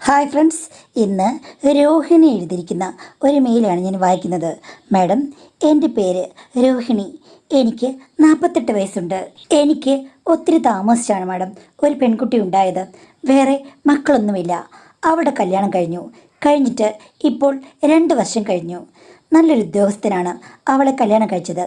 Hi friends, ഇന്ന് രോഹിണി എഴുതിയിരിക്കുന്ന ഒരു മെയിലാണ് ഞാൻ വായിക്കുന്നത്. മാഡം, എൻ്റെ പേര് രോഹിണി. എനിക്ക് 48 വയസ്സുണ്ട്. എനിക്ക് ഒത്തിരി താമസിച്ചാണ് മാഡം ഒരു പെൺകുട്ടി ഉണ്ടായത്. വേറെ മക്കളൊന്നുമില്ല. അവളുടെ കല്യാണം കഴിഞ്ഞിട്ട് ഇപ്പോൾ 2 വർഷം കഴിഞ്ഞു. നല്ലൊരു ഉദ്യോഗസ്ഥനാണ് അവളെ കല്യാണം കഴിച്ചത്.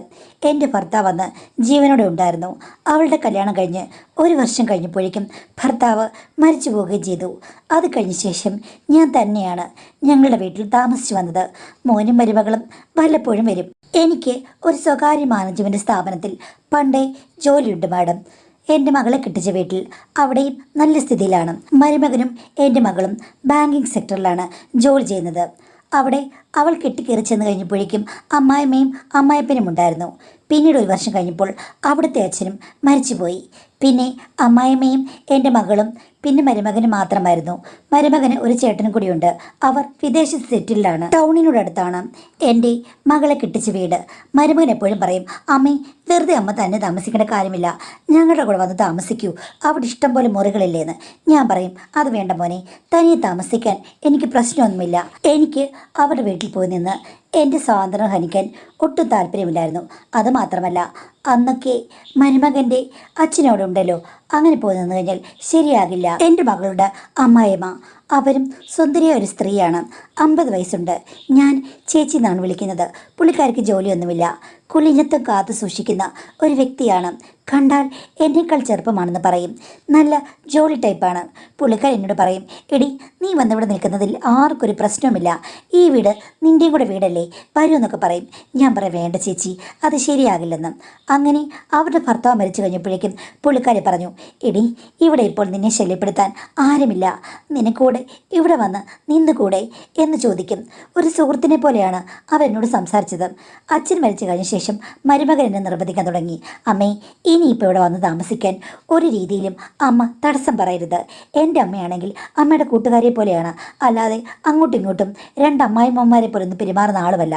എൻ്റെ ഭർത്താവ് അന്ന് ജീവനോടെ ഉണ്ടായിരുന്നു. അവളുടെ കല്യാണം കഴിഞ്ഞ് 1 വർഷം കഴിഞ്ഞപ്പോഴേക്കും ഭർത്താവ് മരിച്ചു പോവുകയും ചെയ്തു. അത് കഴിഞ്ഞ ശേഷം ഞാൻ തന്നെയാണ് ഞങ്ങളുടെ വീട്ടിൽ താമസിച്ചു വന്നത്. മോനും മരുമകളും വല്ലപ്പോഴും വരും. എനിക്ക് ഒരു സ്വകാര്യ മാനേജ്മെൻറ്റ് സ്ഥാപനത്തിൽ പണ്ടേ ജോലിയുണ്ട് മാഡം. എൻ്റെ മകളെ കെട്ടിച്ച വീട്ടിൽ അവിടെയും നല്ല സ്ഥിതിയിലാണ്. മരുമകനും എൻ്റെ മകളും ബാങ്കിങ് സെക്ടറിലാണ് ജോലി ചെയ്യുന്നത്. അവിടെ അവൾ കെട്ടിക്കേറി ചെന്ന് കഴിഞ്ഞപ്പോഴേക്കും അമ്മായിമ്മയും അമ്മായിപ്പനും ഉണ്ടായിരുന്നു. പിന്നീട് 1 വർഷം കഴിഞ്ഞപ്പോൾ അവിടുത്തെ അച്ഛനും മരിച്ചുപോയി. പിന്നെ അമ്മായിമ്മയും എൻ്റെ മകളും പിന്നെ മരുമകനും മാത്രമായിരുന്നു. മരുമകന് ഒരു ചേട്ടനും കൂടിയുണ്ട്. അവർ വിദേശത്ത് സെറ്റിൽഡാണ്. ടൗണിനോടടുത്താണ് എൻ്റെ മകളെ കെട്ടിച്ച വീട്. മരുമകൻ എപ്പോഴും പറയും, അമ്മേ, വെറുതെ അമ്മ തന്നെ താമസിക്കേണ്ട കാര്യമില്ല, ഞങ്ങളുടെ കൂടെ വന്ന് താമസിക്കൂ, അവിടെ ഇഷ്ടം പോലെ മുറികളില്ലേന്ന്. ഞാൻ പറയും, അത് വേണ്ട മോനെ, തനിയെ താമസിക്കാൻ എനിക്ക് പ്രശ്നമൊന്നുമില്ല. എനിക്ക് അവരുടെ വീട്ടിൽ പോയി നിന്ന് എൻ്റെ സ്വാതന്ത്ര്യം ഹനിക്കാൻ ഒട്ടും താല്പര്യമില്ലായിരുന്നു. അതുമാത്രമല്ല, അന്നൊക്കെ മരുമകൻ്റെ അച്ഛനോട് ഉണ്ടല്ലോ, അങ്ങനെ പോയി നിന്ന് കഴിഞ്ഞാൽ ശരിയാകില്ല. എൻ്റെ മകളുടെ അമ്മായിമ്മ, അവരും സുന്ദരിയായ ഒരു സ്ത്രീയാണ്. 50 വയസ്സുണ്ട്. ഞാൻ ചേച്ചി എന്നാണ് വിളിക്കുന്നത്. പുള്ളിക്കാരിക്ക് ജോലിയൊന്നുമില്ല. കുലിഞ്ഞത്തും കാത്തു സൂക്ഷിക്കുന്ന ഒരു വ്യക്തിയാണ്. കണ്ടാൽ എന്നേക്കാൾ ചെറുപ്പമാണെന്ന് പറയും. നല്ല ജോലി ടൈപ്പാണ്. പുള്ളിക്കാർ എന്നോട് പറയും, എടി, നീ വന്നിവിടെ നിൽക്കുന്നതിൽ ആർക്കൊരു പ്രശ്നവുമില്ല, ഈ വീട് നിൻ്റെയും കൂടെ വീടല്ലേ, വരൂ എന്നൊക്കെ പറയും. ഞാൻ പറയും, വേണ്ട ചേച്ചി, അത് ശരിയാകില്ലെന്ന്. അങ്ങനെ അവരുടെ ഭർത്താവ് മരിച്ചു കഴിഞ്ഞപ്പോഴേക്കും പുള്ളിക്കാരി പറഞ്ഞു, എടി, ഇവിടെ ഇപ്പോൾ നിന്നെ ശല്യപ്പെടുത്താൻ ആരുമില്ല, നിനക്കൂടെ ഇവിടെ വന്ന് നിന്നുകൂടെ എന്ന് ചോദിക്കും. ഒരു സുഹൃത്തിനെ പോലെയാണ് അവരെന്നോട് സംസാരിച്ചത്. അച്ഛൻ മരിച്ചു കഴിഞ്ഞ ശേഷം മരുമകൻ എന്നെ നിർബന്ധിക്കാൻ തുടങ്ങി. അമ്മേ, ഇനിയിപ്പോൾ ഇവിടെ വന്ന് താമസിക്കാൻ ഒരു രീതിയിലും അമ്മ തടസ്സം പറയരുത്. എൻ്റെ അമ്മയാണെങ്കിൽ അമ്മയുടെ കൂട്ടുകാരിയെ പോലെയാണ്, അല്ലാതെ അങ്ങോട്ടും ഇങ്ങോട്ടും 2 അമ്മായിമ്മമാരെ പോലെ ഒന്നും പെരുമാറുന്ന ആളുമല്ല.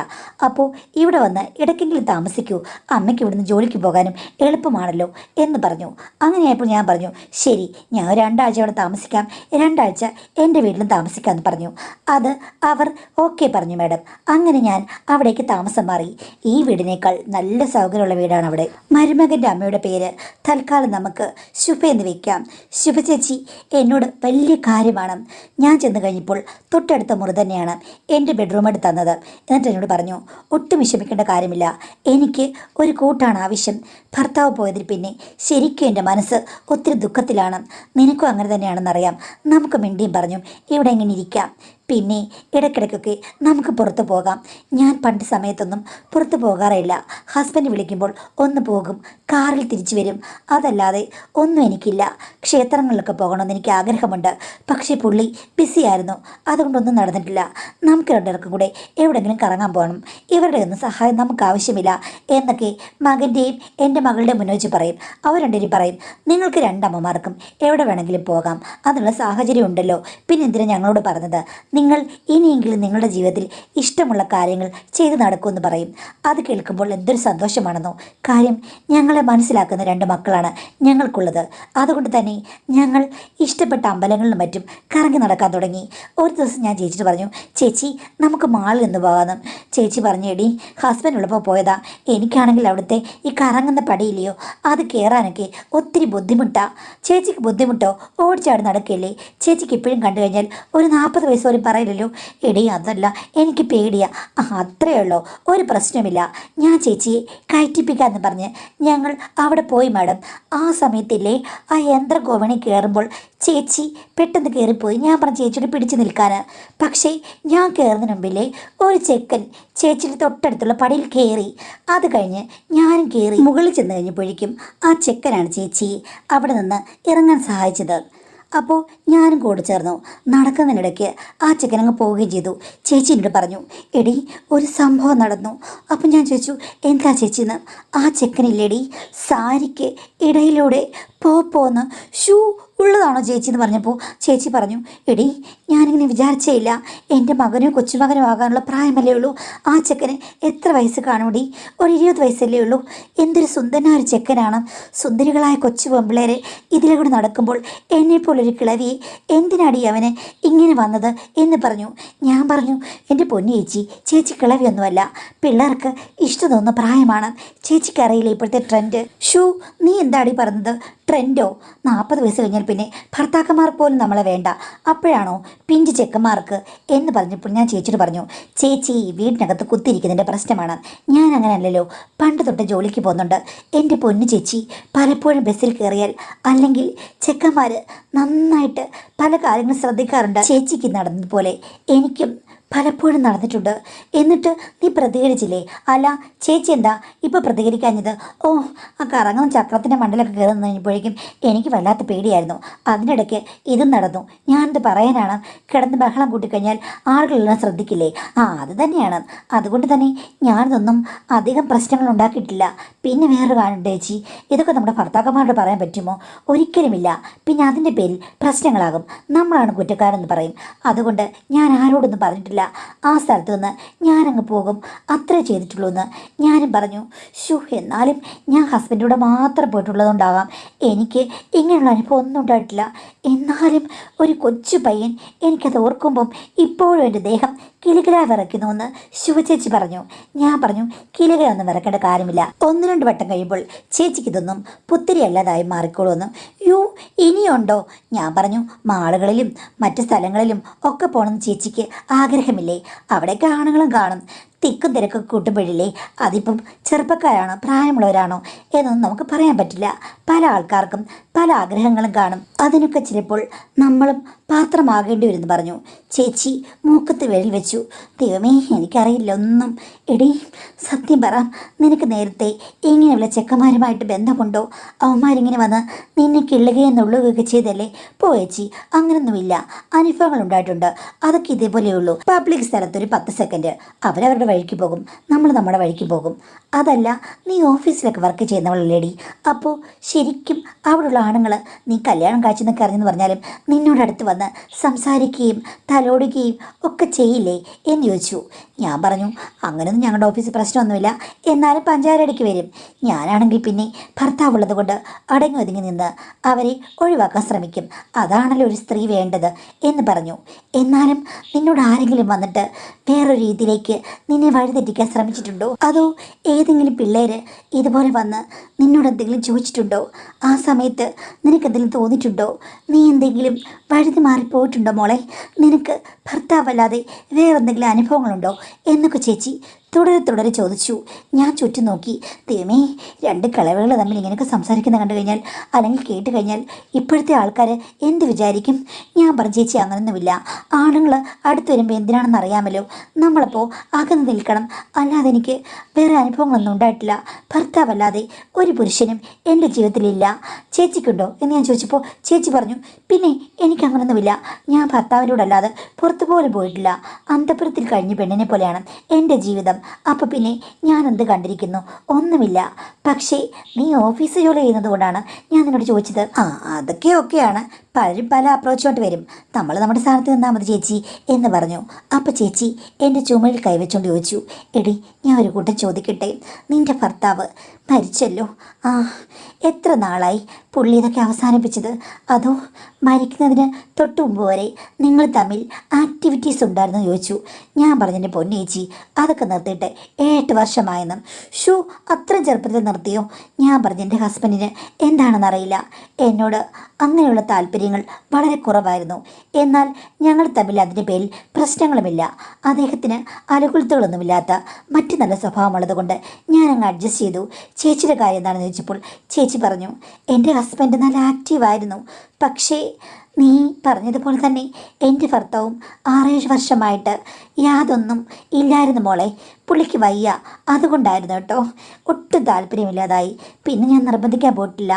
അപ്പോൾ ഇവിടെ വന്ന് ഇടയ്ക്കെങ്കിലും താമസിക്കൂ, അമ്മയ്ക്ക് ഇവിടുന്ന് ജോലിക്ക് പോകാനും എളുപ്പമാണല്ലോ എന്ന് പറഞ്ഞു. അങ്ങനെയായപ്പോൾ ഞാൻ പറഞ്ഞു, ശരി, ഞാൻ 2 ആഴ്ച അവിടെ താമസിക്കാം, 2 ആഴ്ച എൻ്റെ വീട്ടിലും താമസിക്കാമെന്ന് പറഞ്ഞു. അത് അവർ ഓക്കെ പറഞ്ഞു മാഡം. അങ്ങനെ ഞാൻ അവിടേക്ക് താമസം മാറി. ഈ വീടിനേക്കാൾ നല്ല സൗകര്യമുള്ള വീടാണ് അവിടെ. മരുമകൻ്റെ അമ്മയുടെ പേര് തൽക്കാലം നമുക്ക് ശുഭ എന്ന് വയ്ക്കാം. ശുഭ ചേച്ചി എന്നോട് വലിയ കാര്യമാണ്. ഞാൻ ചെന്ന് കഴിഞ്ഞപ്പോൾ തൊട്ടടുത്ത മുറി തന്നെയാണ് എൻ്റെ ബെഡ്റൂം എടുത്ത് തന്നത്. എന്നിട്ട് എന്നോട് പറഞ്ഞു, ഒട്ടും വിഷമിക്കേണ്ട കാര്യമില്ല, എനിക്ക് ഒരു കൂട്ടാണ് ആവശ്യം. ഭർത്താവ് പോയതിൽ പിന്നെ ശരിക്കും എൻ്റെ മനസ്സ് ഒത്തിരി ദുഃഖത്തിലാണ്. നിനക്കും അങ്ങനെ തന്നെയാണെന്നറിയാം. നമുക്ക് മിണ്ടിയും പറഞ്ഞു ഇവിടെ എങ്ങനെ ഇരിക്കാം. പിന്നെ ഇടയ്ക്കിടയ്ക്കൊക്കെ നമുക്ക് പുറത്തു പോകാം. ഞാൻ പണ്ട് സമയത്തൊന്നും പുറത്തു പോകാറില്ല. ഹസ്ബൻഡ് വിളിക്കുമ്പോൾ ഒന്ന് പോകും, കാറിൽ തിരിച്ചു വരും. അതല്ലാതെ ഒന്നും എനിക്കില്ല. ക്ഷേത്രങ്ങളിലൊക്കെ പോകണമെന്ന് എനിക്ക് ആഗ്രഹമുണ്ട്. പക്ഷേ പുള്ളി ബിസിയായിരുന്നു, അതുകൊണ്ടൊന്നും നടന്നിട്ടില്ല. നമുക്ക് 2 പേർക്കും കൂടെ എവിടെയെങ്കിലും കറങ്ങാൻ പോകണം. ഇവരുടെ ഒന്നും സഹായം നമുക്ക് ആവശ്യമില്ല എന്നൊക്കെ മകൻ്റെയും എൻ്റെ മകളുടെ മുന്നിൽ വെച്ച് പറയും. അവർ 2 പേരും പറയും, നിങ്ങൾക്ക് 2 അമ്മമാർക്കും എവിടെ വേണമെങ്കിലും പോകാം, അതിനുള്ള സാഹചര്യം ഉണ്ടല്ലോ, പിന്നെ എന്തിനാണ് ഞങ്ങളോട് പറഞ്ഞത്? നിങ്ങൾ ഇനിയെങ്കിലും നിങ്ങളുടെ ജീവിതത്തിൽ ഇഷ്ടമുള്ള കാര്യങ്ങൾ ചെയ്ത് നടക്കുമെന്ന് പറയും. അത് കേൾക്കുമ്പോൾ എന്തൊരു സന്തോഷമാണെന്നോ. കാര്യം, ഞങ്ങളെ മനസ്സിലാക്കുന്ന 2 മക്കളാണ് ഞങ്ങൾക്കുള്ളത്. അതുകൊണ്ട് തന്നെ ഞങ്ങൾ ഇഷ്ടപ്പെട്ട അമ്പലങ്ങളിലും മറ്റും കറങ്ങി നടക്കാൻ തുടങ്ങി. ഒരു ദിവസം ഞാൻ ചേച്ചിട്ട് പറഞ്ഞു, ചേച്ചി, നമുക്ക് മാളിൽ നിന്ന് പോകാമെന്ന്. ചേച്ചി പറഞ്ഞു, എടി, ഹസ്ബൻഡ് ഉള്ളപ്പോൾ പോയതാ. എനിക്കാണെങ്കിൽ അവിടുത്തെ ഈ കറങ്ങുന്ന പടിയില്ലയോ, അത് കയറാനൊക്കെ ഒത്തിരി ബുദ്ധിമുട്ടാണ്. ചേച്ചിക്ക് ബുദ്ധിമുട്ടോ? ഓടിച്ചാടി നടക്കില്ലേ? ചേച്ചിക്ക് ഇപ്പോഴും കണ്ടു കഴിഞ്ഞാൽ ഒരു 40 വയസ്സ് വരെ പറയില്ലല്ലോ. എടി, അതല്ല, എനിക്ക് പേടിയാ. അത്രയേ ഉള്ളൂ, ഒരു പ്രശ്നമില്ല, ഞാൻ ചേച്ചിയെ കയറ്റിപ്പിക്കാമെന്ന് പറഞ്ഞ് ഞങ്ങൾ അവിടെ പോയി മാഡം. ആ സമയത്തില്ലേ, ആ യന്ത്രഗോവണി കയറുമ്പോൾ ചേച്ചി പെട്ടെന്ന് കയറിപ്പോയി. ഞാൻ പറഞ്ഞ ചേച്ചിയോട് പിടിച്ചു നിൽക്കാൻ. പക്ഷേ ഞാൻ കയറുന്നതിന് മുമ്പില്ലേ ഒരു ചെക്കൻ ചേച്ചിയുടെ തൊട്ടടുത്തുള്ള പടിയിൽ കയറി. അത് കഴിഞ്ഞ് ഞാനും കയറി മുകളിൽ ചെന്ന് കഴിഞ്ഞപ്പോഴേക്കും ആ ചെക്കനാണ് ചേച്ചിയെ അവിടെ നിന്ന് ഇറങ്ങാൻ സഹായിച്ചത്. അപ്പോൾ ഞാനും കൂടെ ചേർന്നു. നടക്കുന്നതിനിടയ്ക്ക് ആ ചെക്കനങ്ങ് പോവുകയും ചെയ്തു. ചേച്ചി എന്നോട് പറഞ്ഞു, എടി, ഒരു സംഭവം നടന്നു. അപ്പം ഞാൻ ചോദിച്ചു, എന്താ ചേച്ചിന്ന്? ആ ചെക്കനില്ലേടി, സാരിക്ക് ഇടയിലൂടെ പോന്ന് ഷൂ ഉള്ളതാണോ ചേച്ചി എന്ന് പറഞ്ഞപ്പോൾ ചേച്ചി പറഞ്ഞു, എടി ഞാനിങ്ങനെ വിചാരിച്ചേയില്ല. എൻ്റെ മകനോ കൊച്ചുമകനോ ആകാനുള്ള പ്രായമല്ലേ ഉള്ളൂ. ആ ചെക്കന് എത്ര വയസ്സ് കാണൂടി? ഒരു 20 വയസ്സല്ലേ ഉള്ളൂ. എന്തൊരു സുന്ദരനായ ഒരു ചെക്കനാണ്. സുന്ദരികളായ കൊച്ചു പെമ്പിളേരെ ഇതിലെ കൂടെ നടക്കുമ്പോൾ എന്നെപ്പോലൊരു കിളവിയെ എന്തിനാടി അവന് ഇങ്ങനെ വന്നത് എന്ന് പറഞ്ഞു. ഞാൻ പറഞ്ഞു, എൻ്റെ പൊന്നു ചേച്ചി, ചേച്ചി കിളവിയൊന്നുമല്ല, പിള്ളേർക്ക് ഇഷ്ടം തോന്നുന്ന പ്രായമാണ്. ചേച്ചിക്കറിയില്ല ഇപ്പോഴത്തെ ട്രെൻഡ്. നീ എന്താടി പറഞ്ഞത്? ട്രെൻഡോ? 40 വയസ്സ് കഴിഞ്ഞാൽ പിന്നെ ഭർത്താക്കന്മാർക്ക് പോലും നമ്മളെ വേണ്ട, അപ്പോഴാണോ പിഞ്ച് ചെക്കന്മാർക്ക് എന്ന് പറഞ്ഞപ്പോൾ ഞാൻ ചേച്ചിയോട് പറഞ്ഞു, ചേച്ചി വീടിനകത്ത് കുത്തിയിരിക്കുന്നതിൻ്റെ പ്രശ്നമാണ്. ഞാൻ അങ്ങനെയല്ലല്ലോ, പണ്ട് തൊട്ട് ജോലിക്ക് പോകുന്നുണ്ട്. എൻ്റെ പൊന്നു ചേച്ചി, പലപ്പോഴും ബസ്സിൽ കയറിയാൽ അല്ലെങ്കിൽ ചെക്കന്മാർ നന്നായിട്ട് പല കാര്യങ്ങളും ശ്രദ്ധിക്കാറുണ്ട്. ചേച്ചിക്ക് നടന്നതുപോലെ എനിക്കും പലപ്പോഴും നടന്നിട്ടുണ്ട്. എന്നിട്ട് നീ പ്രതികരിച്ചില്ലേ? അല്ല ചേച്ചി എന്താ ഇപ്പം പ്രതികരിക്കാഞ്ഞത്? ഓ, ആ കറങ്ങുന്ന ചക്രത്തിൻ്റെ മണ്ടലൊക്കെ കയറി കഴിഞ്ഞപ്പോഴേക്കും എനിക്ക് വല്ലാത്ത പേടിയായിരുന്നു. അതിനിടയ്ക്ക് ഇതും നടന്നു. ഞാനെന്ത് പറയാനാണ്? കിടന്ന് ബഹളം കൂട്ടിക്കഴിഞ്ഞാൽ ആളുകളെല്ലാം ശ്രദ്ധിക്കില്ലേ? അത് തന്നെയാണ്. അതുകൊണ്ട് തന്നെ ഞാനിതൊന്നും അധികം പ്രശ്നങ്ങൾ ഉണ്ടാക്കിയിട്ടില്ല. പിന്നെ വേറെ കാണുന്നുണ്ട് ചേച്ചി, ഇതൊക്കെ നമ്മുടെ ഭർത്താക്കന്മാരോട് പറയാൻ പറ്റുമോ? ഒരിക്കലുമില്ല. പിന്നെ അതിൻ്റെ പേരിൽ പ്രശ്നങ്ങളാകും, നമ്മളാണ് കുറ്റക്കാരെന്ന് പറയും. അതുകൊണ്ട് ഞാൻ ആരോടൊന്നും പറഞ്ഞിട്ടില്ല. ആ സ്ഥലത്ത് നിന്ന് ഞാനങ്ങ് പോകും, അത്രേ ചെയ്തിട്ടുള്ളൂ എന്ന് ഞാനും പറഞ്ഞു. എന്നാലും ഞാൻ ഹസ്ബൻഡിലൂടെ മാത്രം പോയിട്ടുള്ളതുകൊണ്ടാവാം എനിക്ക് ഇങ്ങനെയുള്ള അനുഭവം ഒന്നും ഉണ്ടായിട്ടില്ല. എന്നാലും ഒരു കൊച്ചു പയ്യൻ, എനിക്കത് ഓർക്കുമ്പം ഇപ്പോഴും എൻ്റെ ദേഹം കിലുകില വിറയ്ക്കുന്നുവെന്ന് ശുഭചേച്ചി പറഞ്ഞു. ഞാൻ പറഞ്ഞു, കിലുകിലൊന്നും വിറക്കേണ്ട കാര്യമില്ല, 1-2 വട്ടം കഴിയുമ്പോൾ ചേച്ചിക്ക് ഇതൊന്നും പുത്തിരി അല്ലാതായി മാറിക്കോളൂന്ന്. ഇനിയുണ്ടോ? ഞാൻ പറഞ്ഞു, മാളുകളിലും മറ്റു സ്ഥലങ്ങളിലും ഒക്കെ പോകണമെന്ന് ചേച്ചിക്ക് ആഗ്രഹമില്ലേ? അവിടെയൊക്കെ ആണുങ്ങളും കാണും. തിക്കും തിരക്കൊക്കെ കൂട്ടുമ്പോഴില്ലേ, അതിപ്പം ചെറുപ്പക്കാരാണോ പ്രായമുള്ളവരാണോ എന്നൊന്നും നമുക്ക് പറയാൻ പറ്റില്ല. പല ആൾക്കാർക്കും പല ആഗ്രഹങ്ങളും കാണും. അതിനൊക്കെ ചിലപ്പോൾ നമ്മളും പാത്രമാകേണ്ടി വരുമെന്ന് പറഞ്ഞു. ചേച്ചി മൂക്കത്ത് വിരൽ വെച്ചു. ദൈവമേ, എനിക്കറിയില്ല ഒന്നും. എടീ, സത്യം പറ, നിനക്ക് നേരത്തെ ഇങ്ങനെയുള്ള ചെക്കന്മാരുമായിട്ട് ബന്ധമുണ്ടോ? അവന്മാരിങ്ങനെ വന്ന് നിന്നെ കിള്ളുകയും നുള്ളുകയൊക്കെ ചെയ്തല്ലേ? പോയേച്ചി, അങ്ങനൊന്നുമില്ല. അനുഭവങ്ങൾ ഉണ്ടായിട്ടുണ്ട്. അതൊക്കെ ഇതേപോലെയുള്ളൂ. പബ്ലിക് സ്ഥലത്തൊരു 10 സെക്കൻഡ് അവരവരുടെ വഴിക്ക് പോകും, നമ്മൾ നമ്മുടെ വഴിക്ക് പോകും. അതല്ല, നീ ഓഫീസിലൊക്കെ വർക്ക് ചെയ്യുന്നവളല്ലേടി? അപ്പോൾ ശരിക്കും അവിടെയുള്ള ആണുങ്ങൾ നീ കല്യാണം കാഴ്ചയെന്നൊക്കെ അറിഞ്ഞെന്ന് പറഞ്ഞാലും നിന്നോടടുത്ത് വന്ന് സംസാരിക്കുകയും തലോടുകയും ഒക്കെ ചെയ്യില്ലേ എന്ന് ചോദിച്ചു. ഞാൻ പറഞ്ഞു, അങ്ങനെയൊന്നും ഞങ്ങളുടെ ഓഫീസിൽ പ്രശ്നമൊന്നുമില്ല, എന്നാലും പഞ്ചായത്തടിക്ക് വരും. ഞാനാണെങ്കിൽ പിന്നെ ഭർത്താവുള്ളത് കൊണ്ട് അടങ്ങി ഒതുങ്ങി നിന്ന് അവരെ ഒഴിവാക്കാൻ ശ്രമിക്കും. അതാണല്ലോ ഒരു സ്ത്രീ വേണ്ടത് എന്ന് പറഞ്ഞു. എന്നാലും നിന്നോട് ആരെങ്കിലും വന്നിട്ട് വേറൊരു രീതിയിലേക്ക് നിന്നെ വഴിതെറ്റിക്കാൻ ശ്രമിച്ചിട്ടുണ്ടോ? അതോ ഏതെങ്കിലും പിള്ളേര് ഇതുപോലെ വന്ന് നിന്നോട് എന്തെങ്കിലും ചോദിച്ചിട്ടുണ്ടോ? ആ സമയത്ത് നിനക്കെന്തെങ്കിലും തോന്നിയിട്ടുണ്ടോ? നീ എന്തെങ്കിലും വഴുതി മാറിപ്പോയിട്ടുണ്ടോ മോളെ? നിനക്ക് ഭർത്താവല്ലാതെ വേറെന്തെങ്കിലും അനുഭവങ്ങളുണ്ടോ എന്നൊക്കെ ചേച്ചി തുടരെ ചോദിച്ചു. ഞാൻ ചുറ്റും നോക്കി. ദൈവമേ, 2 കളവുകൾ തമ്മിൽ ഇങ്ങനെയൊക്കെ സംസാരിക്കുന്ന കണ്ടു കഴിഞ്ഞാൽ അല്ലെങ്കിൽ കേട്ട് കഴിഞ്ഞാൽ ഇപ്പോഴത്തെ ആൾക്കാർ എന്ത് വിചാരിക്കും? ഞാൻ പറഞ്ഞു, ചേച്ചി അങ്ങനൊന്നുമില്ല. ആണുങ്ങൾ അടുത്ത് വരുമ്പോൾ എന്തിനാണെന്ന് അറിയാമല്ലോ, നമ്മളപ്പോൾ അകന്ന് നിൽക്കണം. അല്ലാതെ എനിക്ക് വേറെ അനുഭവങ്ങളൊന്നും ഉണ്ടായിട്ടില്ല. ഭർത്താവല്ലാതെ ഒരു പുരുഷനും എൻ്റെ ജീവിതത്തിലില്ല. ചേച്ചിക്കുണ്ടോ എന്ന് ഞാൻ ചോദിച്ചപ്പോൾ ചേച്ചി പറഞ്ഞു, പിന്നെ എനിക്കങ്ങനൊന്നുമില്ല. ഞാൻ ഭർത്താവിനോടല്ലാതെ പുറത്തു പോലും പോയിട്ടില്ല. അന്തപുരത്തിൽ കഴിഞ്ഞ പെണ്ണിനെ പോലെയാണ് എൻ്റെ ജീവിതം. അപ്പോൾ പിന്നെ ഞാൻ എന്ത് കണ്ടിരിക്കുന്നു? ഒന്നുമില്ല. പക്ഷേ നീ ഓഫീസ് ജോലി ചെയ്യുന്നത് കൊണ്ടാണ് ഞാൻ നിന്നോട് ചോദിച്ചത്. അതൊക്കെ ഓക്കെയാണ്. പലരും പല അപ്രോച്ചോട്ട് വരും. നമ്മൾ നമ്മുടെ സ്ഥാനത്ത് നിന്നാൽ മതി ചേച്ചി എന്ന് പറഞ്ഞു. അപ്പോൾ ചേച്ചി എൻ്റെ ചുമലിൽ കൈവച്ചുകൊണ്ട് ചോദിച്ചു, എടി, ഞാൻ ഒരു കൂട്ടം ചോദിക്കട്ടെ? നിൻ്റെ ഭർത്താവ് മരിച്ചല്ലോ, എത്ര നാളായി പുള്ളി ഇതൊക്കെ അവസാനിപ്പിച്ചത്? അതോ മരിക്കുന്നതിന് തൊട്ട് മുമ്പ് വരെ നിങ്ങൾ തമ്മിൽ ആക്ടിവിറ്റീസ് ഉണ്ടായിരുന്നു ചോദിച്ചു. ഞാൻ പറഞ്ഞെൻ്റെ പൊന്നേച്ചി, അതൊക്കെ നിർത്തിയിട്ട് 8 വർഷമായെന്നും. അത്രയും ചെറുപ്പത്തിൽ നിർത്തിയോ? ഞാൻ പറഞ്ഞു, എൻ്റെ ഹസ്ബൻഡിന് എന്താണെന്നറിയില്ല, എന്നോട് അങ്ങനെയുള്ള താല്പര്യങ്ങൾ വളരെ കുറവായിരുന്നു. എന്നാൽ ഞങ്ങൾ തമ്മിൽ അതിൻ്റെ പേരിൽ പ്രശ്നങ്ങളുമില്ല. അദ്ദേഹത്തിന് അനുകൂലതകളൊന്നുമില്ലാത്ത മറ്റു നല്ല സ്വഭാവമുള്ളത് കൊണ്ട് ഞാനങ്ങ് അഡ്ജസ്റ്റ് ചെയ്തു. ചേച്ചിയുടെ കാര്യം എന്താണെന്ന് ചോദിച്ചപ്പോൾ ചേച്ചി പറഞ്ഞു, എൻ്റെ ഹസ്ബൻഡ് നല്ല ആക്റ്റീവായിരുന്നു. പക്ഷേ നീ പറഞ്ഞതുപോലെ തന്നെ എൻ്റെ ഭർത്താവും 6-7 വർഷമായിട്ട് യാതൊന്നും ഇല്ലായിരുന്നു മോളെ. പുള്ളിക്ക് വയ്യ, അതുകൊണ്ടായിരുന്നു കേട്ടോ. ഒട്ടും താല്പര്യമില്ലാതായി. പിന്നെ ഞാൻ നിർബന്ധിക്കാൻ പോയിട്ടില്ല.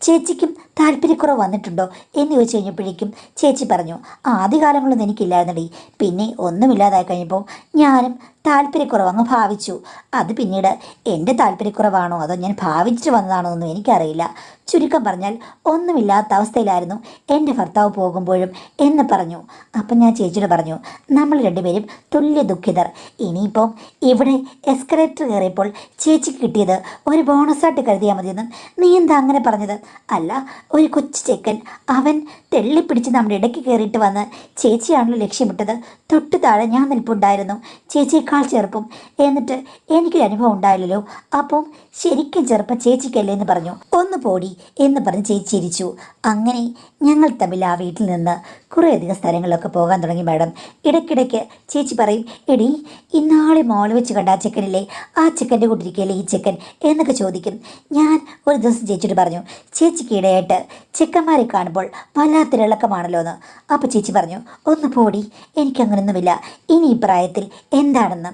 ചേച്ചിക്കും താല്പര്യക്കുറവ് വന്നിട്ടുണ്ടോ എന്ന് ചോദിച്ചു കഴിഞ്ഞപ്പോഴേക്കും ചേച്ചി പറഞ്ഞു, ആദ്യകാലങ്ങളൊന്നും എനിക്കില്ലായിരുന്നടി. പിന്നെ ഒന്നുമില്ലാതായി കഴിഞ്ഞപ്പോൾ ഞാനും താല്പര്യക്കുറവ് അങ്ങ് ഭാവിച്ചു. അത് പിന്നീട് എൻ്റെ താല്പര്യക്കുറവാണോ അതോ ഞാൻ ഭാവിച്ചിട്ട് വന്നതാണോ എന്നും എനിക്കറിയില്ല. ചുരുക്കം പറഞ്ഞാൽ ഒന്നുമില്ലാത്ത അവസ്ഥയിലായിരുന്നു എൻ്റെ ഭർത്താവ് പോകുമ്പോഴും എന്ന് പറഞ്ഞു. അപ്പം ഞാൻ ചേച്ചിയോട് പറഞ്ഞു, നമ്മൾ രണ്ടുപേരും തുല്യ ദുഃഖിതർ. ഇനിയിപ്പം ഇവിടെ എസ്കലേറ്റർ കയറിയപ്പോൾ ചേച്ചിക്ക് കിട്ടിയത് ഒരു ബോണസായിട്ട് കരുതിയാൽ മതിയെന്നും നീ എന്താ അങ്ങനെ പറഞ്ഞത്? അല്ല, ഒരു കൊച്ചു ചെക്കൻ അവൻ തെള്ളിപ്പിടിച്ച് നമ്മുടെ ഇടയ്ക്ക് കയറിയിട്ട് വന്ന് ചേച്ചിയാണല്ലോ ലക്ഷ്യമിട്ടത്. തൊട്ട് താഴെ ഞാൻ നിൽപ്പുണ്ടായിരുന്നു, ചേച്ചിയേക്കാൾ ചെറുപ്പം. എന്നിട്ട് എനിക്കൊരു അനുഭവം ഉണ്ടായില്ലല്ലോ. അപ്പം ശരിക്കും ചെറുപ്പം ചേച്ചിക്കല്ലേ എന്ന് പറഞ്ഞു. ഒന്ന് പോടി എന്ന് പറഞ്ഞ് ചേച്ചി ചിരിച്ചു. അങ്ങനെ ഞങ്ങൾ തമ്മിൽ ആ വീട്ടിൽ നിന്ന് കുറേയധികം സ്ഥലങ്ങളിലൊക്കെ പോകാൻ തുടങ്ങി. മാഡം ഇടയ്ക്കിടയ്ക്ക് ചേച്ചി പറയും, എടി ഇന്നാളെ മോൾ വെച്ച് കണ്ട ആ ചെക്കനില്ലേ, ആ ചെക്കൻ്റെ കൂട്ടിരിക്കുകയല്ലേ ഈ ചെക്കൻ എന്നൊക്കെ ചോദിക്കും. ഞാൻ ഒരു ദിവസം ചേച്ചിയോട് പറഞ്ഞു, ചേച്ചിക്ക് ഇടയായിട്ട് ചെക്കന്മാരെ കാണുമ്പോൾ വല്ലാത്തൊരിളക്കമാണല്ലോ എന്ന്. അപ്പോൾ ചേച്ചി പറഞ്ഞു, ഒന്ന് പോടി, എനിക്കങ്ങനൊന്നുമില്ല, ഇനി ഈ പ്രായത്തിൽ എന്താണെന്ന്.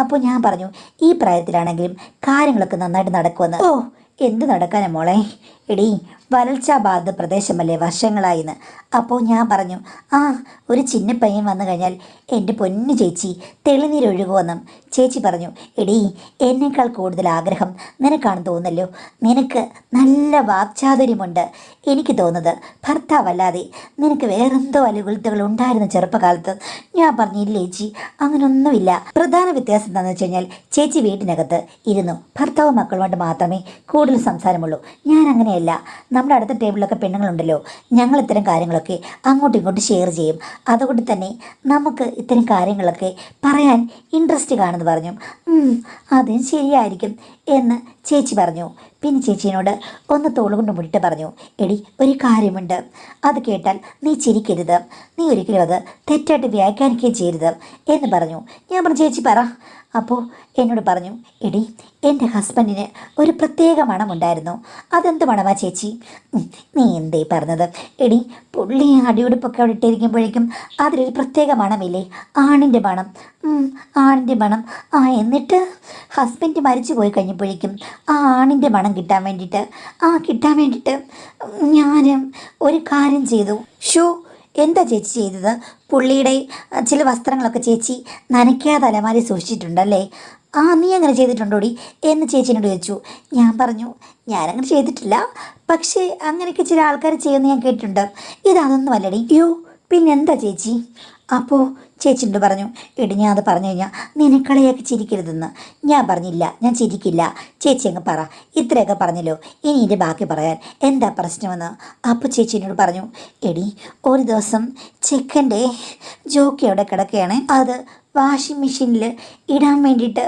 അപ്പോൾ ഞാൻ പറഞ്ഞു, ഈ പ്രായത്തിലാണെങ്കിലും കാര്യങ്ങളൊക്കെ നന്നായിട്ട് നടക്കുമെന്ന്. ഓ, എന്ത് നടക്കാനാ മോളെ, എടീ വരൾച്ചാബാധിത പ്രദേശമല്ലേ വർഷങ്ങളായിന്ന്. അപ്പോൾ ഞാൻ പറഞ്ഞു, ആ ഒരു ചിന്ന പയ്യൻ വന്നു കഴിഞ്ഞാൽ എൻ്റെ പൊന്നു ചേച്ചി തെളിനീരൊഴുകുമെന്നും. ചേച്ചി പറഞ്ഞു, എടീ എന്നേക്കാൾ കൂടുതൽ ആഗ്രഹം നിനക്കാണെന്ന് തോന്നല്ലോ, നിനക്ക് നല്ല വാക്ചാതുര്യമുണ്ട്. എനിക്ക് തോന്നുന്നത് ഭർത്താവല്ലാതെ നിനക്ക് വേറെന്തോ അലുകുലത്തുകൾ ഉണ്ടായിരുന്നു ചെറുപ്പകാലത്ത്. ഞാൻ പറഞ്ഞില്ലേ ചേച്ചി, അങ്ങനൊന്നുമില്ല. പ്രധാന വ്യത്യാസം എന്താണെന്ന് വെച്ച് കഴിഞ്ഞാൽ ചേച്ചി വീട്ടിനകത്ത് ഇരുന്നു ഭർത്താവും മക്കളുമായിട്ട് മാത്രമേ കൂടുതൽ സംസാരമുള്ളൂ. ഞാൻ അങ്ങനെയല്ല. നമ്മുടെ അടുത്ത ടേബിളിലൊക്കെ പെണ്ണുങ്ങളുണ്ടല്ലോ, ഞങ്ങൾ ഇത്തരം കാര്യങ്ങളൊക്കെ അങ്ങോട്ടും ഇങ്ങോട്ടും ഷെയർ ചെയ്യും. അതുകൊണ്ട് തന്നെ നമുക്ക് ഇത്തരം കാര്യങ്ങളൊക്കെ പറയാൻ ഇൻട്രസ്റ്റ് കാണുമെന്ന് പറഞ്ഞു. അതും ശരിയായിരിക്കും എന്ന് ചേച്ചി പറഞ്ഞു. പിന്നെ ചേച്ചീനോട് ഒന്ന് തോളുകൊണ്ട് മുന്നിട്ട് പറഞ്ഞു, എടി ഒരു കാര്യമുണ്ട്, അത് കേട്ടാൽ നീ ചിരിക്കരുത്, നീ ഒരിക്കലും അത് തെറ്റായിട്ട് വ്യാഖ്യാനിക്കുകയും ചെയ്യരുത് എന്ന് പറഞ്ഞു. ഞാൻ പറഞ്ഞു, ചേച്ചി പറ. അപ്പോൾ എന്നോട് പറഞ്ഞു, എടി എൻ്റെ ഹസ്ബൻഡിന് ഒരു പ്രത്യേക മണമുണ്ടായിരുന്നു. അതെന്ത് മണമാ ചേച്ചി? നീ എന്തേ പറഞ്ഞത്? എടി പുള്ളി അടിയുടുപ്പൊക്കെ അവിടെ ഇട്ടിരിക്കുമ്പോഴേക്കും അതിലൊരു പ്രത്യേക മണമില്ലേ, ആണിൻ്റെ മണം. ആണിൻ്റെ മണം. എന്നിട്ട് ഹസ്ബൻഡ് മരിച്ചു പോയി കഴിഞ്ഞപ്പോഴേക്കും ആ ആണിൻ്റെ മണം കിട്ടാൻ വേണ്ടിയിട്ട് ഞാൻ ഒരു കാര്യം ചെയ്തു. എന്താ ചേച്ചി ചെയ്തത്? പുള്ളിയുടെ ചില വസ്ത്രങ്ങളൊക്കെ ചേച്ചി നനയ്ക്കാതെ അലമാരി സൂക്ഷിച്ചിട്ടുണ്ടല്ലേ? നീ അങ്ങനെ ചെയ്തിട്ടുണ്ടോടി എന്ന് ചേച്ചിനോട് ചോദിച്ചു. ഞാൻ പറഞ്ഞു, ഞാനങ്ങനെ ചെയ്തിട്ടില്ല, പക്ഷേ അങ്ങനെയൊക്കെ ചില ആൾക്കാർ ചെയ്യുമെന്ന് ഞാൻ കേട്ടിട്ടുണ്ട്. ഇതൊന്നും അല്ലടി. പിന്നെന്താ ചേച്ചി? അപ്പോൾ ചേച്ചിയോട് പറഞ്ഞു, എടി ഞാൻ അത് പറഞ്ഞു കഴിഞ്ഞാൽ നിനക്കളയൊക്കെ ചിരിക്കരുതെന്ന്. ഞാൻ പറഞ്ഞില്ല, ഞാൻ ചിരിക്കില്ല. ചേച്ചി അങ്ങ് പറ, ഇത്രയൊക്കെ പറഞ്ഞല്ലോ, ഇനി ഇതിൻ്റെ ബാക്കി പറയാൻ എന്താ പ്രശ്നമെന്ന്. അപ്പോൾ ചേച്ചിനോട് പറഞ്ഞു, എടി ഒരു ദിവസം ചെക്കൻ്റെ ജോക്കി അവിടെ കിടക്കുകയാണ്, അത് വാഷിംഗ് മെഷീനിൽ ഇടാൻ വേണ്ടിയിട്ട്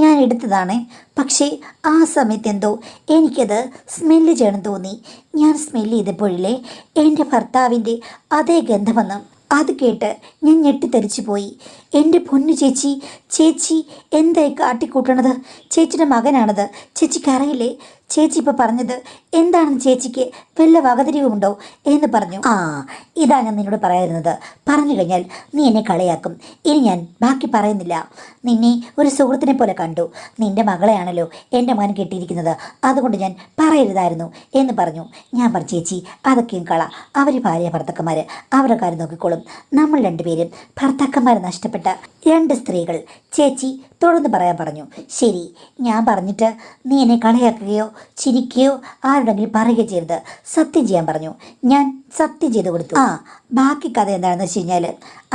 ഞാൻ എടുത്തതാണ്. പക്ഷേ ആ സമയത്ത് എന്തോ എനിക്കത് സ്മെല്ല് ചെയ്യണം തോന്നി. ഞാൻ സ്മെല്ല് ചെയ്തപ്പോഴില്ലേ എൻ്റെ ഭർത്താവിൻ്റെ അതേ ഗന്ധം വന്നു. അത് കേട്ട് ഞാൻ ഞെട്ടിത്തെറിച്ചു പോയി. എൻ്റെ പൊന്നു ചേച്ചി, ചേച്ചി എന്തായി കാട്ടിക്കൂട്ടണത്? ചേച്ചിയുടെ മകനാണത്, ചേച്ചിക്ക് അറിയില്ലേ? ചേച്ചി ഇപ്പോൾ പറഞ്ഞത് എന്താണെന്ന് ചേച്ചിക്ക് വല്ല വകതിരിവുമുണ്ടോ എന്ന് പറഞ്ഞു. ഇതാ ഞാൻ നിന്നോട് പറയാതിരുന്നത്. പറഞ്ഞു കഴിഞ്ഞാൽ നീ എന്നെ കളയാക്കും. ഇനി ഞാൻ ബാക്കി പറയുന്നില്ല. നിന്നെ ഒരു സുഹൃത്തിനെ പോലെ കണ്ടു. നിൻ്റെ മകളെയാണല്ലോ എൻ്റെ മകൻ കെട്ടിയിരിക്കുന്നത്, അതുകൊണ്ട് ഞാൻ പറയരുതായിരുന്നു എന്ന് പറഞ്ഞു. ഞാൻ പറഞ്ഞു, ചേച്ചി അതൊക്കെയും കള, അവർ ഭാര്യ ഭർത്താക്കന്മാർ, അവരുടെ കാര്യം നോക്കിക്കോളും. നമ്മൾ രണ്ടുപേരും ഭർത്താക്കന്മാർ നഷ്ടപ്പെട്ട രണ്ട് സ്ത്രീകൾ. ചേച്ചി തുടർന്ന് പറയാൻ പറഞ്ഞു. ശരി, ഞാൻ പറഞ്ഞിട്ട് നീ എന്നെ കളയാക്കുകയോ ചിരിക്കുകയോ ആരുടെങ്കിലും പറയുകയോ ചെയ്യരുത്. സത്യം ചെയ്യാൻ പറഞ്ഞു. ഞാൻ സത്യം ചെയ്ത് കൊടുത്തു. ബാക്കി കഥ എന്താണെന്ന് വെച്ച് കഴിഞ്ഞാൽ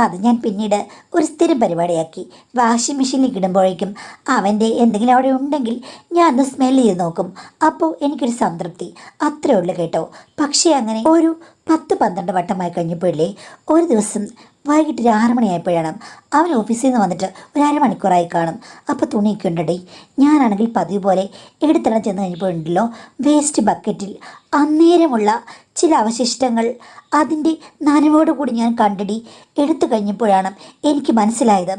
അത് ഞാൻ പിന്നീട് ഒരു സ്ഥിരം പരിപാടിയാക്കി. വാഷിംഗ് മെഷീനിലേക്ക് ഇടുമ്പോഴേക്കും അവൻ്റെ എന്തെങ്കിലും അവിടെ ഉണ്ടെങ്കിൽ ഞാൻ ഒന്ന് സ്മെൽ ചെയ്ത് നോക്കും. അപ്പോൾ എനിക്കൊരു സംതൃപ്തി, അത്രേ ഉള്ളൂ കേട്ടോ. പക്ഷേ അങ്ങനെ ഒരു 10-12 വട്ടമായി കഴിഞ്ഞപ്പോഴേ ഒരു ദിവസം വൈകിട്ട് ഒരു 6 മണിയായപ്പോഴാണ് അവൻ ഓഫീസിൽ നിന്ന് വന്നിട്ട് ഒരു അരമണിക്കൂറായി കാണും. അപ്പോൾ തുണിയൊക്കെ ഉണ്ടടി. ഞാനാണെങ്കിൽ പതിവ് പോലെ എടുത്തിടാൻ ചെന്ന് കഴിഞ്ഞപ്പോഴുണ്ടല്ലോ വേസ്റ്റ് ബക്കറ്റിൽ അന്നേരമുള്ള ചില അവശിഷ്ടങ്ങൾ അതിൻ്റെ നനവോടുകൂടി ഞാൻ കണ്ടടി. എടുത്തു കഴിഞ്ഞപ്പോഴാണ് എനിക്ക് മനസ്സിലായത്.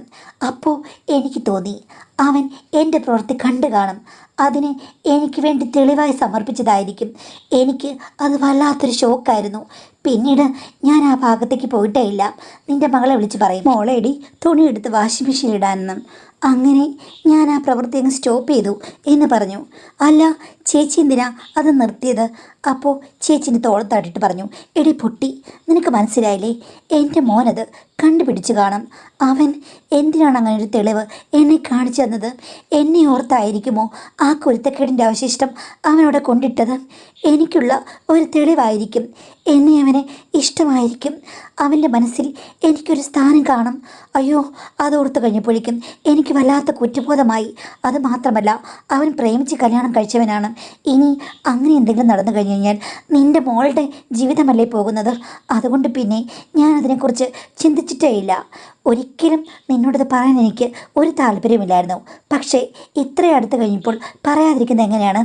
അപ്പോൾ എനിക്ക് തോന്നി അവൻ എൻ്റെ പ്രവൃത്തി കണ്ടു കാണും, അതിന് എനിക്ക് വേണ്ടി തെളിവായി സമർപ്പിച്ചതായിരിക്കും. എനിക്ക് അത് വല്ലാത്തൊരു ഷോക്കായിരുന്നു. പിന്നീട് ഞാൻ ആ ഭാഗത്തേക്ക് പോയിട്ടേ ഇല്ല. നിൻ്റെ മകളെ വിളിച്ച് പറയും, മോളേടി തുണി എടുത്ത് വാഷിംഗ് മെഷീൻ ഇടാനെന്നും. അങ്ങനെ ഞാൻ ആ പ്രവൃത്തി അങ്ങ് സ്റ്റോപ്പ് ചെയ്തു എന്ന് പറഞ്ഞു. അല്ല ചേച്ചി എന്തിനാ അത് നിർത്തിയത്? അപ്പോൾ ചേച്ചിൻ്റെ തോളത്താട്ടിട്ട് പറഞ്ഞു, എടി പൊട്ടി, നിനക്ക് മനസ്സിലായില്ലേ? എൻ്റെ മോനത് കണ്ടുപിടിച്ചു കാണും. അവൻ എന്തിനാണ് അങ്ങനെ ഒരു തെളിവ് എന്നെ കാണിച്ചു തന്നത്? എന്നെ ഓർത്തായിരിക്കുമോ ആ കുരുത്തക്കേടിൻ്റെ അവശിഷ്ടം അവനവിടെ കൊണ്ടിട്ടത്? എനിക്കുള്ള ഒരു തെളിവായിരിക്കും. എന്നെ അവന് ഇഷ്ടമായിരിക്കും. അവൻ്റെ മനസ്സിൽ എനിക്കൊരു സ്ഥാനം കാണും. അയ്യോ, അതോർത്ത് കഴിഞ്ഞപ്പോഴേക്കും എനിക്ക് വല്ലാത്ത കുറ്റബോധമായി. അത് മാത്രമല്ല, അവൻ പ്രേമിച്ച് കല്യാണം കഴിച്ചവനാണ്. ഇനി അങ്ങനെ എന്തെങ്കിലും നടന്നു കഴിഞ്ഞു കഴിഞ്ഞാൽ നിൻ്റെ മോളുടെ ജീവിതമല്ലേ പോകുന്നത്? അതുകൊണ്ട് പിന്നെ ഞാൻ അതിനെക്കുറിച്ച് ചിന്തിച്ചിട്ടേ ഇല്ല. ഒരിക്കലും നിന്നോടത് പറയാൻ എനിക്ക് ഒരു താല്പര്യമില്ലായിരുന്നു. പക്ഷേ ഇത്രയും അടുത്ത് കഴിഞ്ഞപ്പോൾ പറയാതിരിക്കുന്നത് എങ്ങനെയാണ്?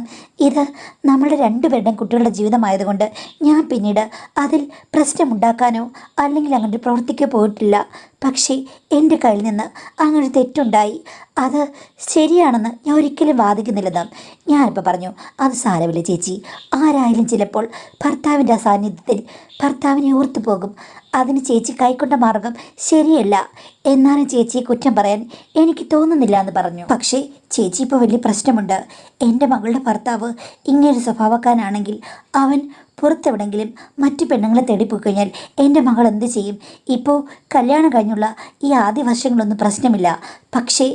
ഇത് നമ്മളുടെ രണ്ടുപേരുടെയും കുട്ടികളുടെ ജീവിതമായതുകൊണ്ട് ഞാൻ പിന്നീട് അതിൽ പ്രശ്നമുണ്ടാക്കാനോ അല്ലെങ്കിൽ അങ്ങനെ പ്രവർത്തിക്കോ പോയിട്ടില്ല. പക്ഷേ എൻ്റെ കയ്യിൽ നിന്ന് അങ്ങനെ തെറ്റുണ്ടായി. അത് ശരിയാണെന്ന് ഞാൻ ഒരിക്കലും വാദിക്കുന്നില്ലെന്ന് ഞാനിപ്പോൾ പറഞ്ഞു. അത് സാരമില്ല ചേച്ചി. ആരായാലും ചിലപ്പോൾ ഭർത്താവിൻ്റെ സാന്നിധ്യത്തിൽ ഭർത്താവിനെ ഓർത്തു പോകും. അതിന് ചേച്ചി കൈക്കൊണ്ട മാർഗം ശരിയല്ല. എന്നാലും ചേച്ചിയെ കുറ്റം പറയാൻ എനിക്ക് തോന്നുന്നില്ല എന്ന് പറഞ്ഞു. പക്ഷേ ചേച്ചി ഇപ്പോൾ വലിയ പ്രശ്നമുണ്ട്. എൻ്റെ മകളുടെ ഭർത്താവ് ഇങ്ങനൊരു സ്വഭാവക്കാരനാണെങ്കിൽ അവൻ പുറത്തെവിടെങ്കിലും മറ്റു പെണ്ണുങ്ങളെ തേടിപ്പോയി കഴിഞ്ഞാൽ എൻ്റെ മകൾ എന്ത് ചെയ്യും? ഇപ്പോൾ കല്യാണം കഴിഞ്ഞുള്ള ഈ ആദ്യ വർഷങ്ങളൊന്നും പ്രശ്നമില്ല. പക്ഷേ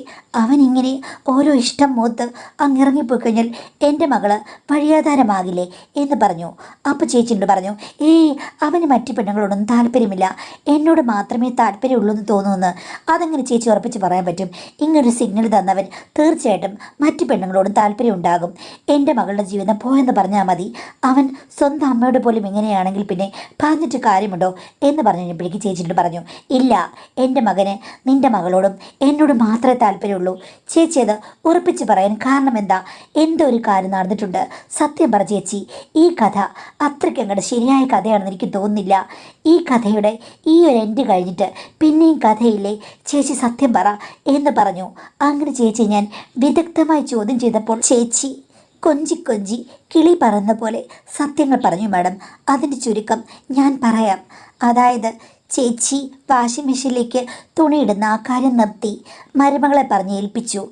അവനിങ്ങനെ ഓരോ ഇഷ്ടം മൂത്ത് അങ്ങിറങ്ങിപ്പോയി കഴിഞ്ഞാൽ എൻ്റെ മകള് വഴിയാധാരമാകില്ലേ എന്ന് പറഞ്ഞു. അപ്പോൾ ചേച്ചിയോട് പറഞ്ഞു, അവന് മറ്റു പെണ്ണുങ്ങളോടൊന്നും താല്പര്യമില്ല, എന്നോട് മാത്രമേ താല്പര്യമുള്ളൂ എന്ന് തോന്നുമെന്ന്. അതെങ്ങനെ ചേച്ചി ഉറപ്പിച്ച് പറയാൻ പറ്റും? ഇങ്ങനൊരു സിഗ്നൽ തന്നവൻ തീർച്ചയായിട്ടും മറ്റു പെണ്ണുങ്ങളോടും താല്പര്യം ഉണ്ടാകും. എൻ്റെ മകളുടെ ജീവിതം പോയെന്ന് പറഞ്ഞാൽ മതി. അവൻ സ്വന്തം അമ്മയോട് പോലും ഇങ്ങനെയാണെങ്കിൽ പിന്നെ പറഞ്ഞിട്ട് കാര്യമുണ്ടോ എന്ന് പറഞ്ഞു കഴിഞ്ഞപ്പോഴേക്ക് ചേച്ചിയോട് പറഞ്ഞു, ഇല്ല, എൻ്റെ മകന് നിൻ്റെ മകളോടും എന്നോടും മാത്രമേ താല്പര്യമുള്ളൂ. ചേച്ചി അത് ഉറപ്പിച്ച് പറയാൻ കാരണം എന്താ? എന്തോ ഒരു കാര്യം നടന്നിട്ടുണ്ട്. സത്യം പറ ചേച്ചി, ഈ കഥ അത്രയ്ക്ക് അങ്ങോട്ട് ശരിയായ കഥയാണെന്ന് എനിക്ക് തോന്നുന്നില്ല. ഈ കഥയുടെ ഈ ഒരു എൻഡ് കഴിഞ്ഞിട്ട് പിന്നെയും കഥയില്ലേ? ചേച്ചി സത്യം പറ എന്ന് പറഞ്ഞു. അങ്ങനെ ചേച്ചി ഞാൻ വിദഗ്ധമായി ചോദ്യം ചെയ്തപ്പോൾ ചേച്ചി കൊഞ്ചി കൊഞ്ചി കിളി പറന്ന പോലെ സത്യങ്ങൾ പറഞ്ഞു. മാഡം, അതിൻ്റെ ചുരുക്കം ഞാൻ പറയാം. അതായത് ചേച്ചി വാഷിംഗ് മെഷീനിലേക്ക് തുണിയിടുന്ന ആ കാര്യം നിർത്തി മരുമകളെ പറഞ്ഞ് ഏൽപ്പിച്ചു.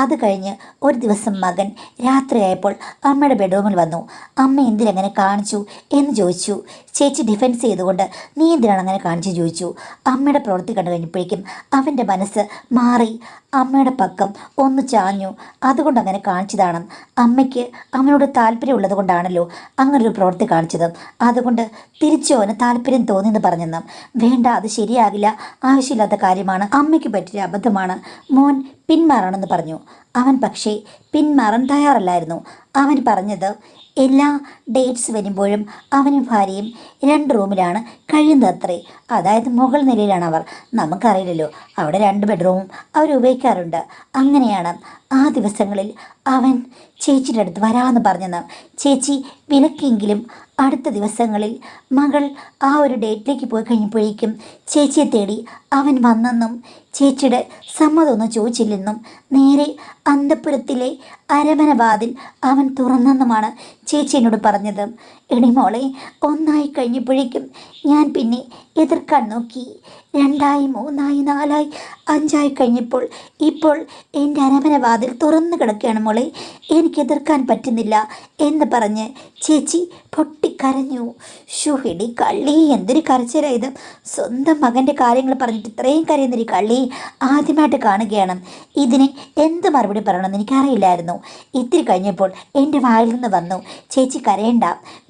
അത് കഴിഞ്ഞ് ഒരു ദിവസം മകൻ രാത്രിയായപ്പോൾ അമ്മയുടെ ബെഡ്റൂമിൽ വന്നു. അമ്മ എന്തിനങ്ങനെ കാണിച്ചു എന്ന് ചോദിച്ചു. ചേച്ചി ഡിഫെൻസ് ചെയ്തുകൊണ്ട്, നീ എന്തിനാണ് അങ്ങനെ കാണിച്ചു ചോദിച്ചു. അമ്മയുടെ പ്രവൃത്തി കണ്ടു കഴിഞ്ഞപ്പോഴേക്കും അവൻ്റെ മനസ്സ് മാറി അമ്മയുടെ പക്കം ഒന്ന് ചാഞ്ഞു. അതുകൊണ്ട് അങ്ങനെ കാണിച്ചതാണ്. അമ്മയ്ക്ക് അവനോട് താല്പര്യമുള്ളത് കൊണ്ടാണല്ലോ അങ്ങനൊരു പ്രവൃത്തി കാണിച്ചത്. അതുകൊണ്ട് തിരിച്ചു അവന് താല്പര്യം തോന്നിയെന്ന് പറഞ്ഞെന്ന്. വേണ്ട, അത് ശരിയാകില്ല, ആവശ്യമില്ലാത്ത കാര്യമാണ്, അമ്മയ്ക്ക് പറ്റിയ അബദ്ധമാണ്, മോൻ പിന്മാറണമെന്ന് പറഞ്ഞു. അവൻ പക്ഷേ പിന്മാറാൻ തയ്യാറല്ലായിരുന്നു. അവൻ പറഞ്ഞത് എല്ലാ ഡേറ്റ്സ് വരുമ്പോഴും അവനും ഭാര്യയും 2 റൂമിലാണ് കഴിയുന്നതത്രേ. അതായത് മുകൾ നിലയിലാണ് അവർ. നമുക്കറിയില്ലല്ലോ, അവിടെ 2 ബെഡ്റൂമും അവർ ഉപയോഗിക്കാറുണ്ട്. അങ്ങനെയാണ് ആ ദിവസങ്ങളിൽ അവൻ ചേച്ചിയുടെ അടുത്ത് വരാമെന്ന് പറഞ്ഞെന്ന്. ചേച്ചി വിലക്കെങ്കിലും അടുത്ത ദിവസങ്ങളിൽ മകൾ ആ ഒരു ഡേറ്റിലേക്ക് പോയി കഴിഞ്ഞപ്പോഴേക്കും ചേച്ചിയെ തേടി അവൻ വന്നെന്നും ചേച്ചിയുടെ സമ്മതമൊന്നും ചോദിച്ചില്ലെന്നും നേരെ അന്തഃപുരത്തിലെ അരമന വാതിൽ അവൻ തുറന്നെന്നുമാണ് ചേച്ചി എന്നോട് പറഞ്ഞത്. എടി മോളെ, 1 കഴിഞ്ഞപ്പോഴേക്കും ഞാൻ പിന്നെ എതിർക്കാൻ നോക്കി. 2 3 4 5 കഴിഞ്ഞപ്പോൾ ഇപ്പോൾ എൻ്റെ അരമന വാതിൽ തുറന്നു കിടക്കുകയാണ് മോളെ, എനിക്ക് എതിർക്കാൻ പറ്റുന്നില്ല എന്ന് പറഞ്ഞ് ചേച്ചി പൊട്ടിക്കരഞ്ഞു. ഷുഹിടി കള്ളി, എന്തൊരു കരച്ചിലായത്! സ്വന്തം മകൻ്റെ കാര്യങ്ങൾ പറഞ്ഞിട്ട് ഇത്രയും കരയുന്നൊരു കള്ളി ആദ്യമായിട്ട് കാണുകയാണ്. ഇതിന് എന്ത് മറുപടി പറയണമെന്ന് എനിക്കറിയില്ലായിരുന്നു. ഇത്തിരി കഴിഞ്ഞപ്പോൾ എൻ്റെ വായിൽ നിന്ന് വന്നു, ചേച്ചി കരയണ്ട,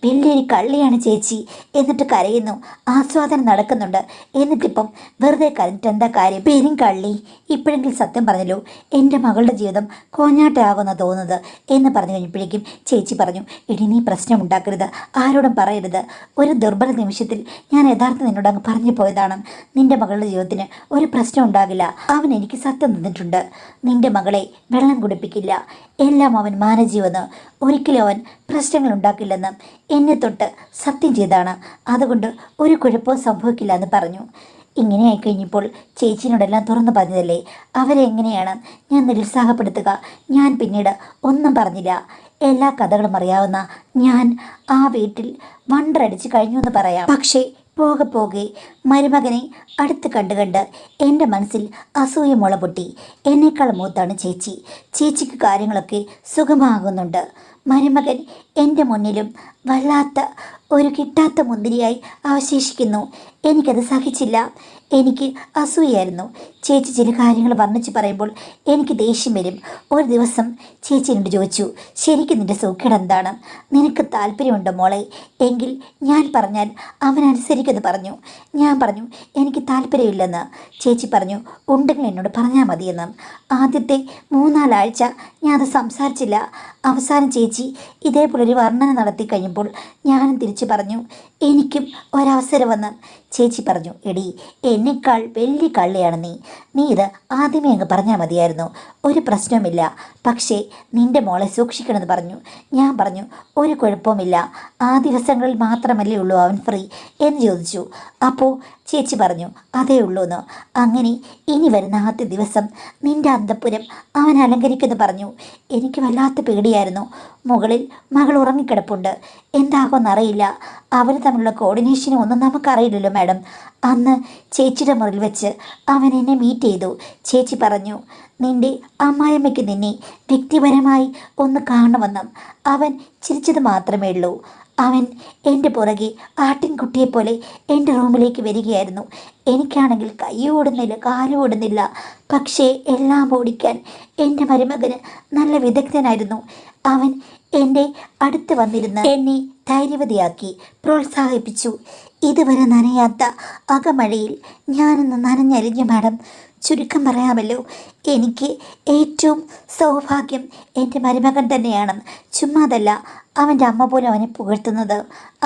വലിയൊരു കള്ളിയാണ് ചേച്ചി, എന്നിട്ട് കരയുന്നു, ആസ്വാദനം നടക്കുന്നുണ്ട്, എന്നിട്ടിപ്പം വെറുതെ കരഞ്ഞിട്ട് എന്താ കാര്യം? പേരും കള്ളി, ഇപ്പോഴെങ്കിലും സത്യം പറഞ്ഞല്ലോ, എൻ്റെ മകളുടെ ജീവിതം കോഞ്ഞാട്ടയാകുന്ന തോന്നുന്നത് എന്ന് പറഞ്ഞു കഴിഞ്ഞപ്പോഴേക്കും ചേച്ചി പറഞ്ഞു, എടി നീ പ്രശ്നം ഉണ്ടാക്കരുത്, ആരോടും പറയരുത്. ഒരു ദുർബല നിമിഷത്തിൽ ഞാൻ യഥാർത്ഥം നിന്നോട് അങ്ങ് പറഞ്ഞു പോയതാണ്. നിൻ്റെ മകളുടെ ജീവിതത്തിന് ഒരു പ്രശ്നം ഉണ്ടാകില്ല. അവൻ എനിക്ക് സത്യം തന്നിട്ടുണ്ട്. നിൻ്റെ മകളെ വെള്ളം കുടിപ്പിക്കില്ല, എല്ലാം അവൻ മാനജീവെന്ന്, ഒരിക്കലും അവൻ പ്രശ്നങ്ങൾ ഉണ്ടാക്കില്ലെന്ന് എന്നെ തൊട്ട് സത്യം ചെയ്താണ്. അതുകൊണ്ട് ഒരു കുഴപ്പവും സംഭവിക്കില്ല എന്ന് പറഞ്ഞു. ഇങ്ങനെ ആയിക്കഴിഞ്ഞപ്പോൾ ചേച്ചിനോടെല്ലാം തുറന്നു പറഞ്ഞതല്ലേ, അവരെ എങ്ങനെയാണ് ഞാൻ നിരുത്സാഹപ്പെടുത്തുക? ഞാൻ പിന്നീട് ഒന്നും പറഞ്ഞില്ല. എല്ലാ കഥകളും അറിയാവുന്ന ഞാൻ ആ വീട്ടിൽ വണ്ടറടിച്ച് കഴിഞ്ഞു എന്ന് പറയാം. പക്ഷേ പോകെ പോകെ മരുമകനെ അടുത്ത് കണ്ട് എൻ്റെ മനസ്സിൽ അസൂയ മുള പൊട്ടി. എന്നേക്കാൾ മൂത്താണ് ചേച്ചി. ചേച്ചിക്ക് കാര്യങ്ങളൊക്കെ സുഖമാകുന്നുണ്ട്. മരുമകൻ എൻ്റെ മുന്നിലും വല്ലാത്ത ഒരു കിട്ടാത്ത മുന്തിരിയായി അവശേഷിക്കുന്നു. എനിക്കത് സഹിച്ചില്ല. എനിക്ക് അസൂയായിരുന്നു. ചേച്ചി ചില കാര്യങ്ങൾ വർണ്ണിച്ച് പറയുമ്പോൾ എനിക്ക് ദേഷ്യം വരും. ഒരു ദിവസം ചേച്ചി എന്നോട് ചോദിച്ചു, ശരിക്കും നിൻ്റെ സൂക്കേട് എന്താണ്? നിനക്ക് താല്പര്യമുണ്ടോ മോളെ? എങ്കിൽ ഞാൻ പറഞ്ഞാൽ അവൻ അനുസരിക്കുമെന്ന് പറഞ്ഞു. ഞാൻ പറഞ്ഞു എനിക്ക് താല്പര്യമില്ലെന്ന്. ചേച്ചി പറഞ്ഞു ഉണ്ടെങ്കിൽ എന്നോട് പറഞ്ഞാൽ മതിയെന്ന്. ആദ്യത്തെ 3-4 ആഴ്ച ഞാൻ അത് സംസാരിച്ചില്ല. അവസാനം ചേച്ചി ഇതേപോലൊരു വർണ്ണന നടത്തി കഴിഞ്ഞപ്പോൾ ഞാനും തിരിച്ചു പറഞ്ഞു എനിക്കും ഒരവസരം വന്ന്. ചേച്ചി പറഞ്ഞു എടി എന്നേക്കാൾ വലിയ കള്ളിയാണ് നീ ഇത് ആദ്യമേ അങ്ങ് പറഞ്ഞാൽ മതിയായിരുന്നു. ഒരു പ്രശ്നവുമില്ല, പക്ഷേ നിൻ്റെ മോളെ സൂക്ഷിക്കണമെന്ന് പറഞ്ഞു. ഞാൻ പറഞ്ഞു ഒരു കുഴപ്പവുമില്ല, ആ ദിവസങ്ങളിൽ മാത്രമല്ലേ ഉള്ളൂ അവൻ ഫ്രീ എന്ന് ചോദിച്ചു. അപ്പോൾ ചേച്ചി പറഞ്ഞു അതേ ഉള്ളൂ എന്ന്. അങ്ങനെ ഇനി വരുന്ന ആദ്യ ദിവസം നിൻ്റെ അന്തഃപുരം അവൻ അലങ്കരിക്കുമെന്ന് പറഞ്ഞു. എനിക്ക് വല്ലാത്ത പേടിയായിരുന്നു. മുകളിൽ മകൾ ഉറങ്ങിക്കിടപ്പുണ്ട്. എന്താകുമെന്നറിയില്ല. അവർ തമ്മിലുള്ള കോർഡിനേഷനും ഒന്നും നമുക്കറിയില്ലല്ലോ മാഡം. അന്ന് ചേച്ചിയുടെ മുറിയിൽ വെച്ച് അവൻ എന്നെ മീറ്റ് ചെയ്തു. ചേച്ചി പറഞ്ഞു നിൻ്റെ അമ്മായിയമ്മയ്ക്ക് നിന്നെ വ്യക്തിപരമായി ഒന്ന് കാണണമെന്നും. അവൻ ചിരിച്ചത് മാത്രമേ ഉള്ളൂ. അവൻ എൻ്റെ പുറകെ ആട്ടിൻകുട്ടിയെപ്പോലെ എൻ്റെ റൂമിലേക്ക് വരികയായിരുന്നു. എനിക്കാണെങ്കിൽ കൈ ഓടുന്നില്ല, കാലും ഓടുന്നില്ല. പക്ഷേ എല്ലാം ഓടിക്കാൻ എൻ്റെ മരുമകന് നല്ല വിദഗ്ധനായിരുന്നു. അവൻ എൻ്റെ അടുത്ത് വന്നിരുന്ന് എന്നെ ധൈര്യവതിയാക്കി പ്രോത്സാഹിപ്പിച്ചു. ഇതുവരെ നനയാത്ത അകമഴയിൽ ഞാനൊന്ന് നനഞ്ഞരിഞ്ഞു മാഡം. ചുരുക്കം പറയാമല്ലോ, എനിക്ക് ഏറ്റവും സൗഭാഗ്യം എൻ്റെ മരുമകൻ തന്നെയാണ്. ചുമ്മാതല്ല, അവൻ്റെ അമ്മ പോലും അവനെ പുകഴ്ത്തുന്നത്.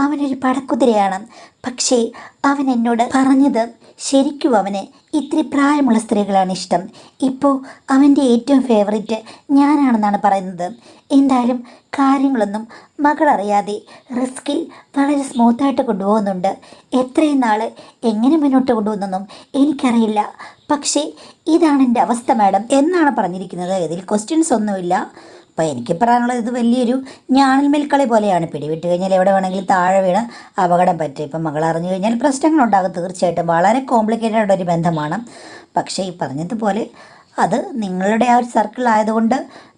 അവനൊരു പടക്കുതിരയാണ്. പക്ഷേ അവൻ എന്നോട് പറഞ്ഞത് ശരിക്കും അവന് ഇത്തിരി പ്രായമുള്ള സ്ത്രീകളാണ് ഇഷ്ടം. ഇപ്പോൾ അവൻ്റെ ഏറ്റവും ഫേവറേറ്റ് ഞാനാണെന്നാണ് പറയുന്നത്. എന്തായാലും കാര്യങ്ങളൊന്നും മകൾ അറിയാതെ റിസ്കിൽ വളരെ സ്മൂത്തായിട്ട് കൊണ്ടുപോകുന്നുണ്ട്. എത്രയും നാൾ എങ്ങനെ മുന്നോട്ട് കൊണ്ടുപോകുന്നൊന്നും എനിക്കറിയില്ല. പക്ഷേ ഇതാണ് എൻ്റെ അവസ്ഥ മാഡം എന്നാണ് പറഞ്ഞിരിക്കുന്നത്. ഇതിൽ ക്വസ്റ്റ്യൻസ് ഒന്നുമില്ല. അപ്പോൾ എനിക്ക് പറയാനുള്ളത് ഇത് വലിയൊരു ഞാണൽ മേൽക്കളി പോലെയാണ്. പിടിവിട്ട് കഴിഞ്ഞാൽ എവിടെ വേണമെങ്കിലും താഴെ വീണ് അപകടം പറ്റും. ഇപ്പം മകൾ അറിഞ്ഞു കഴിഞ്ഞാൽ പ്രശ്നങ്ങളുണ്ടാകും. തീർച്ചയായിട്ടും വളരെ കോംപ്ലിക്കേറ്റഡ് ഒരു ബന്ധമാണ്. പക്ഷേ ഈ പറഞ്ഞതുപോലെ അത് നിങ്ങളുടെ ആ ഒരു സർക്കിൾ ആയതുകൊണ്ട്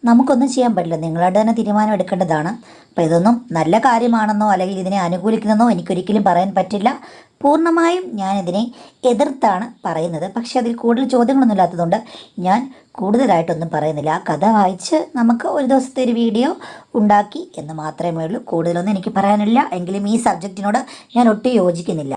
നമുക്കൊന്നും ചെയ്യാൻ പറ്റില്ല. നിങ്ങളുടെ തന്നെ തീരുമാനം എടുക്കേണ്ടതാണ്. അപ്പോൾ ഇതൊന്നും നല്ല കാര്യമാണെന്നോ അല്ലെങ്കിൽ ഇതിനെ അനുകൂലിക്കുന്നതെന്നോ എനിക്കൊരിക്കലും പറയാൻ പറ്റില്ല. പൂർണ്ണമായും ഞാനിതിനെ എതിർത്താണ് പറയുന്നത്. പക്ഷേ അതിൽ കൂടുതൽ ചോദ്യങ്ങളൊന്നും ഇല്ലാത്തതുകൊണ്ട് ഞാൻ കൂടുതലായിട്ടൊന്നും പറയുന്നില്ല. ആ കഥ വായിച്ച് നമുക്ക് ഒരു ദിവസത്തെ ഒരു വീഡിയോ ഉണ്ടാക്കി എന്ന് മാത്രമേ ഉള്ളൂ. കൂടുതലൊന്നും എനിക്ക് പറയാനില്ല. എങ്കിലും ഈ സബ്ജക്റ്റിനോട് ഞാൻ ഒട്ടും യോജിക്കുന്നില്ല.